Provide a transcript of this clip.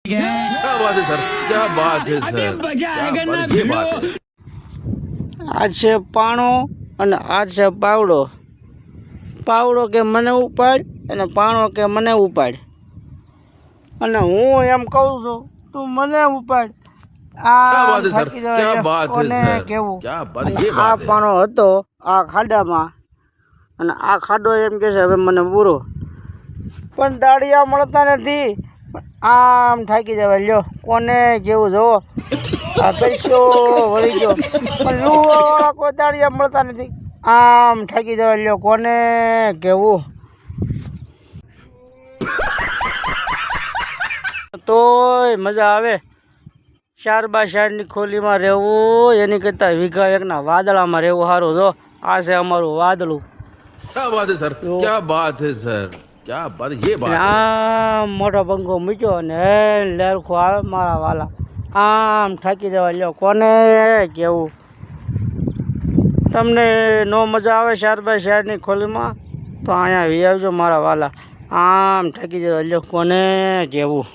क्या बात है सर, क्या बात है सर, क्या बात है, ये बात है। આ છે પાણો અને આ છે પાવડો. પાવડો કે મને ઉપાડ અને પાણો કે મને ઉપાડ. અને હું એમ કહું છું તું મને ઉપાડ. क्या આ बात है सर, થાકી જવાય क्या છે. बात है કોને सर, કેવું? क्या बात है, અને ये આ बात है। પાણો હતો આ ખાડામાં અને આ ખાડો એમ કે છે હવે મને પૂરો. પણ દાડિયા મળતા નથી. આમ થાકી જવાય. લ્યો કોને જેવું જોવો આ પૈસો વળી ગયો પણ લુવાવાળા કોઈ દાડિયા મળતા નથી. આમ થાકી જવાય. લ્યો કોને કેવું? તોય મજા આવે. 4x4ની ખોલીમાં રહેવું એની કરતાં વીઘા એકના વાદળામાં રહેવું સારું. જો આ છે અમારું વાદળું. क्या बात है सर, क्या बात है सर, क्या बात है, ये बात है। આમ મોટો પંખો મૂક્યો અને લેરખો આવે મારા વાલા. આમ થાકી જવા. લ્યો કોને કેવું? તમને નો મજા આવે 4x4ની ખોલીમાં તો અહીંયા વી આવજો મારા વાલા. આમ થાકી જવા. લ્યો કોને કેવું?